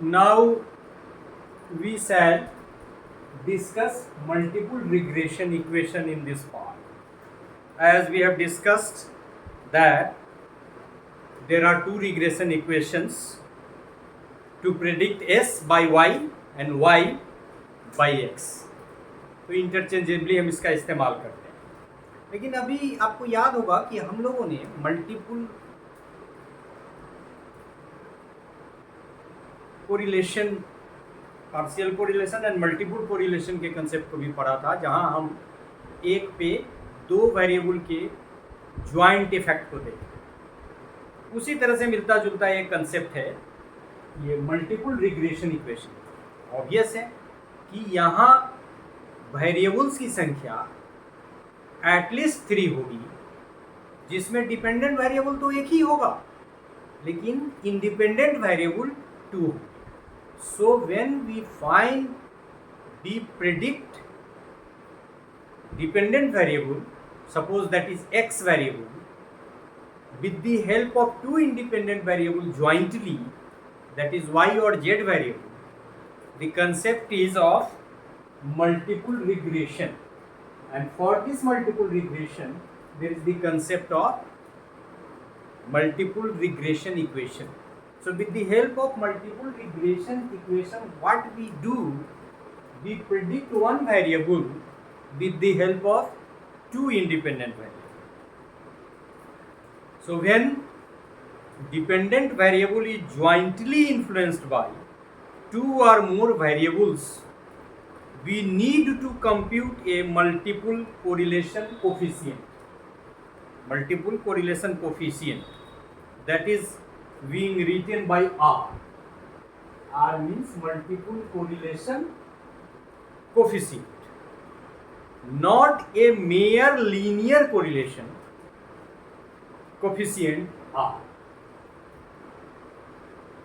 Now we shall discuss multiple regression equation in this part. As we have discussed that there are two regression equations to predict s by y and y by x. तो interchangeably हम इसका इस्तेमाल करते हैं। लेकिन अभी आपको याद होगा कि हम लोगों ने multiple correlation, partial correlation and multiple correlation के कंसेप्ट को भी पढ़ा था, जहां हम एक पे दो वेरिएबल के ज्वाइंट इफेक्ट को देखते। उसी तरह से मिलता जुलता एक कंसेप्ट है ये मल्टीपल रिग्रेशन इक्वेशन। ऑब्वियस है कि यहाँ वेरिएबल्स की संख्या एटलीस्ट 3 होगी, जिसमें डिपेंडेंट वेरिएबल तो एक ही होगा लेकिन इंडिपेंडेंट वेरिएबल 2 होगी। So when we find the predict dependent variable, suppose that is x variable, with the help of two independent variables jointly, that is y or z variable, the concept is of multiple regression. And for this multiple regression there is the concept of multiple regression equation. So with the help of multiple regression equation, what we do, we predict one variable with the help of two independent variables. So when dependent variable is jointly influenced by two or more variables, we need to compute a multiple correlation coefficient. Multiple correlation coefficient, that is being written by R. R means multiple correlation coefficient, not a mere linear correlation coefficient R.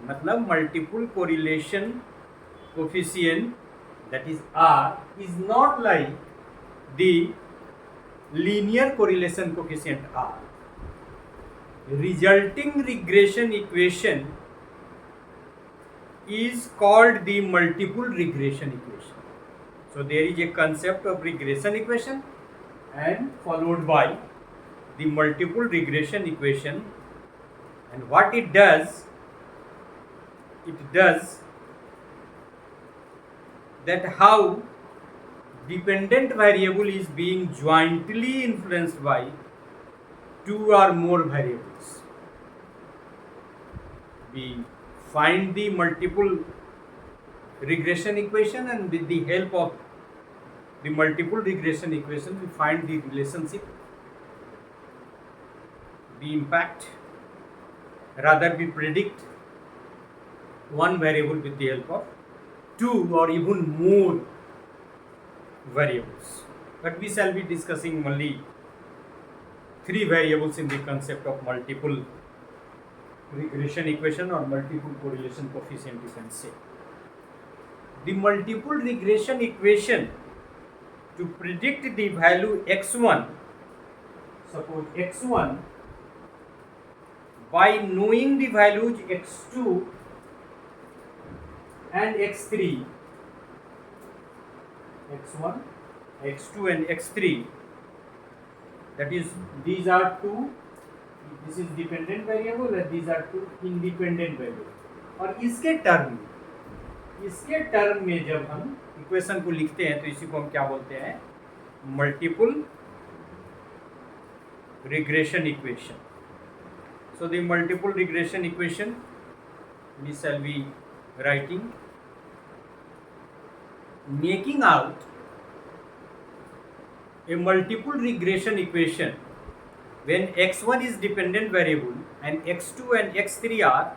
मतलब multiple correlation coefficient, that is R, is not like the linear correlation coefficient R. Resulting regression equation is called the multiple regression equation. So there is a concept of regression equation and followed by the multiple regression equation, and what it does that how dependent variable is being jointly influenced by two or more variables. We find the multiple regression equation, and with the help of the multiple regression equation we find the relationship, the impact, rather we predict one variable with the help of two or even more variables. But we shall be discussing only 3 variables in the concept of multiple regression equation or multiple correlation coefficient, you can say. The multiple regression equation to predict the value x1, suppose x1, by knowing the values x2 and x3, x1, x2 and x3, that is these are two, this is dependent variable and these are two independent variable. और इसके term में जब हम equation को लिखते हैं तो इसी को हम क्या बोलते हैं, multiple regression equation. So the multiple regression equation we shall be writing, making out a multiple regression equation when x1 is dependent variable and x2 and x3 are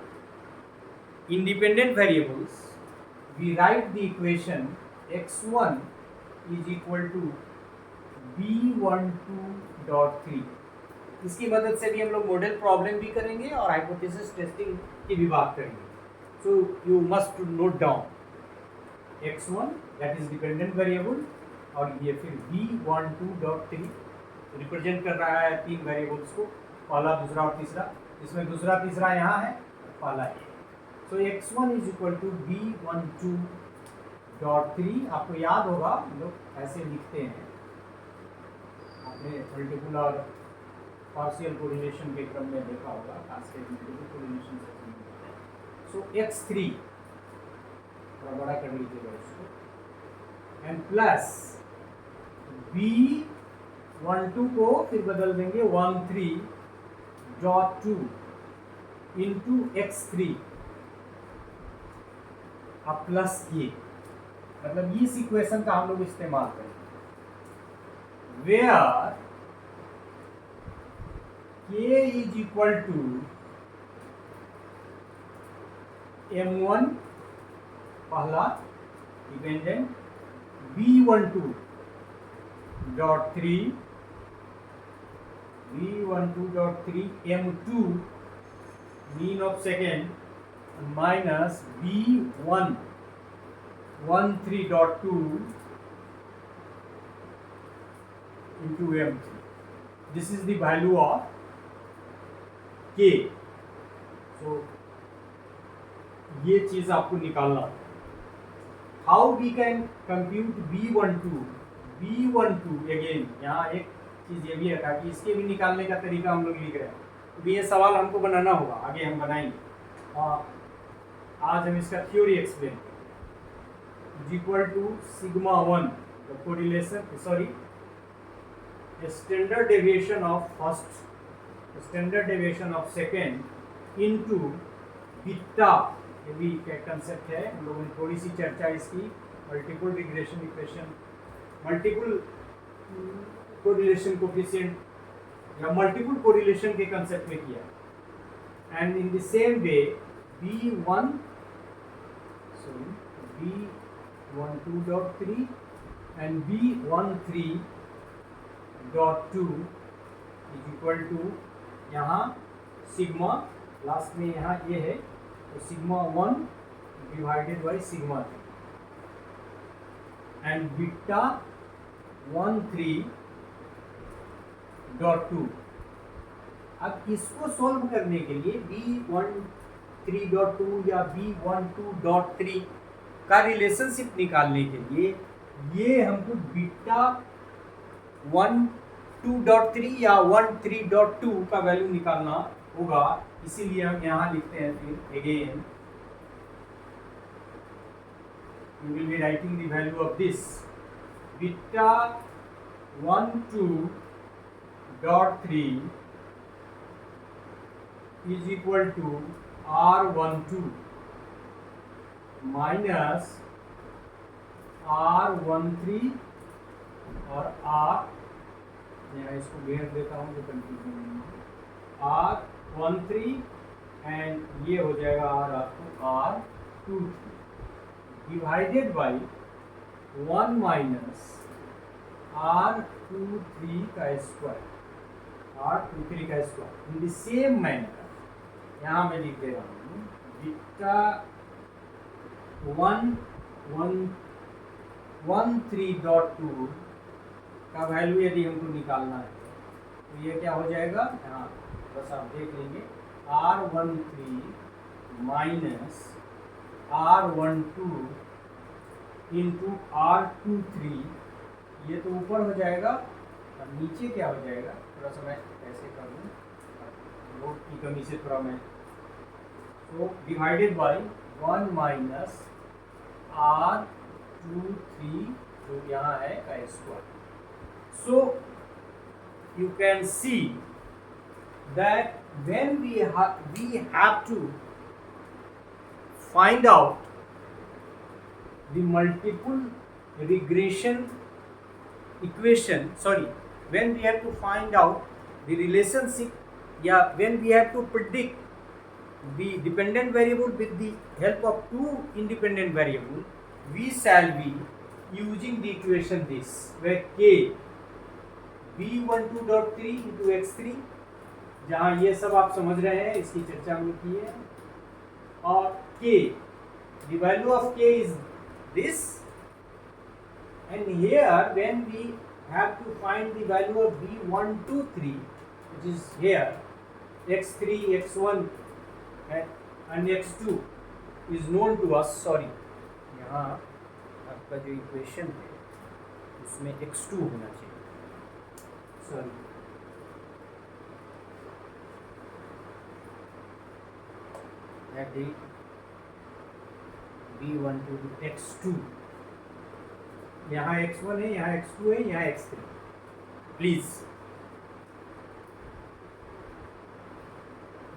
independent variables. We write the equation x1 is equal to b12.3. इसकी मदद से भी हम लोग model problem भी करेंगे और hypothesis testing की भी बात करेंगे. So you must note down x1 that is dependent variable और ये फिर b12.3 रिप्रेजेंट कर रहा है 3 वेरिएबल्स को, पहला, दूसरा और तीसरा. इसमें दूसरा तीसरा यहाँ है, पहला ये. So x1 is equal to b12.3। आपको याद होगा हम लोग ऐसे लिखते हैं, आपने मल्टीपल और पार्शियल कोरिलेशन के क्रम में देखा होगा, खासकर मल्टीपल कोरिलेशन सेक्शन में। सो x3 थोड़ा बड़ा कर लीजिएगा इसको, एंड प्लस b12 को फिर बदल देंगे 13.2 इंटू x3 अब प्लस ये, मतलब इस इक्वेशन का हम लोग इस्तेमाल करेंगे where k is equal to m1 पहला dependent, b12.3 m2 mean of second minus b113.2 into m3. This is the value of k. So ये चीज आपको निकालना है। How we can compute b12 again, यहाँ एक चीज ये भी है कि इसके भी निकालने का तरीका हम लोग लिख रहे हैं, तो ये सवाल हमको बनाना होगा, आगे हम बनाएंगे। आज हम इसका थ्योरी एक्सप्लेन करेंगे। Equal to sigma 1 correlation, sorry standard deviation of first, standard deviation of second into beta, ये भी क्या कंसेप्ट है, हम लोगों ने थोड़ी सी चर्चा इसकी multiple regression equation, multiple correlation coefficient या मल्टीपल कोरिलेशन के कंसेप्ट में किया। And in the same way b12.3 and b13.2 is equal to, यहाँ सिग्मा लास्ट में यहाँ ये है, तो sigma 1 divided by sigma 3 and beta 13.2। अब इसको सॉल्व करने के लिए b13.2 या b12.3 का रिलेशनशिप निकालने के लिए ये हमको बीटा 12.3 या 13.2 का वैल्यू निकालना होगा। इसीलिए हम यहाँ लिखते हैं फिर again, you will be writing the value of this beta 12.3 is equal to R12 minus R13 और R, मैं इसको घेर देता हूँ तो कंफ्यूजन नहीं है, R13 एंड ये हो जाएगा R आपको R23 divided by 1 minus R23 का स्क्वायर, R23 का square. In the same manner यहाँ मैं लिख दे रहा हूँ बीटा 13.2 का वैल्यू यदि हमको निकालना है तो ये क्या हो जाएगा, यहाँ बस आप देख लेंगे R13 minus R12 into R23, ये तो ऊपर हो जाएगा और नीचे क्या हो जाएगा, थोड़ा सा मैं ऐसे कर दूँ, नोट की कमी से थोड़ा मैं, तो डिवाइडेड बाई 1 माइनस R23 जो यहाँ है का square. So you can see that when we have to find out the multiple regression equation, sorry, when we have to find out the relationship, yeah, when we have to predict the dependent variable with the help of two independent variable, we shall be using the equation this, where k b12.3 into x3, जहाँ ये सब आप समझ रहे हैं, इसकी चर्चा हमने की है, और k, the value of k is this, and here when we have to find the value of b123, which is here x3, x1 and x2, is known to us, sorry, यहाँ आपका जो इक्वेशन है उसमें x2 होना चाहिए, sorry, that the B12 x2, यहाँ x1 है, यहाँ x2 है, यहाँ x3, please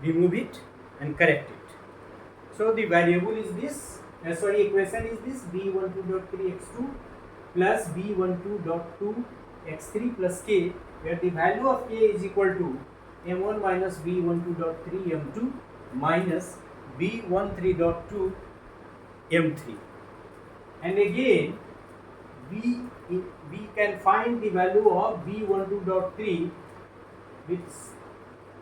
remove it and correct it. So the variable is this, equation is this, b12.3 x2 plus b12.2 x3 plus k, where the value of k is equal to m1 minus b12.3 m2 minus b13.2 m3, and again we can find the value of b12.3 with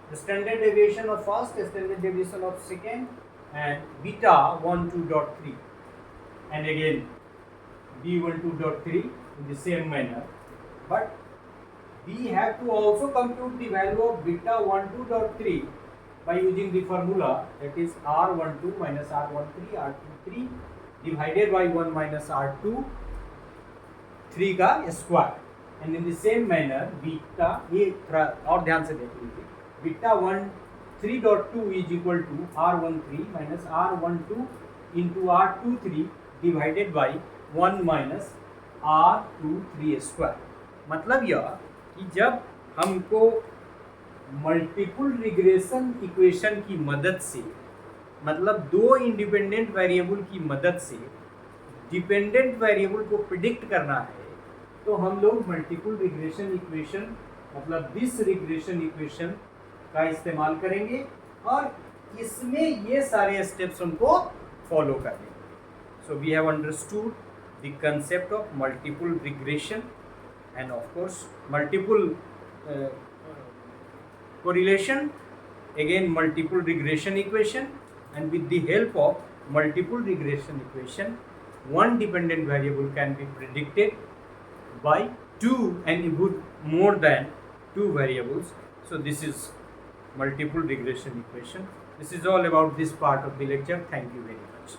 the standard deviation of first, standard deviation of second, and beta 12.3, and again b12.3 in the same manner, but we have to also compute the value of beta 12.3 by using the formula, that is r12 minus r13 r23 divided by 1 minus r2 3 का square, and in the same manner beta, ये थोड़ा और ध्यान से देख लीजिए, beta 13.2 is equal to r13 minus r12 into r23 divided by 1 minus r23 square. मतलब यह कि जब हमको मल्टीपल रिग्रेशन इक्वेशन की मदद से, मतलब दो इंडिपेंडेंट वेरिएबल की मदद से डिपेंडेंट वेरिएबल को प्रिडिक्ट करना है, तो हम लोग मल्टीपल रिग्रेशन इक्वेशन, मतलब दिस रिग्रेशन इक्वेशन का इस्तेमाल करेंगे, और इसमें ये सारे स्टेप्स उनको फॉलो करेंगे। So we have understood the concept of multiple regression and of course multiple correlation, again multiple regression equation, and with the help of multiple regression equation one dependent variable can be predicted by two and even more than two variables. So this is multiple regression equation. This is all about this part of the lecture. Thank you very much.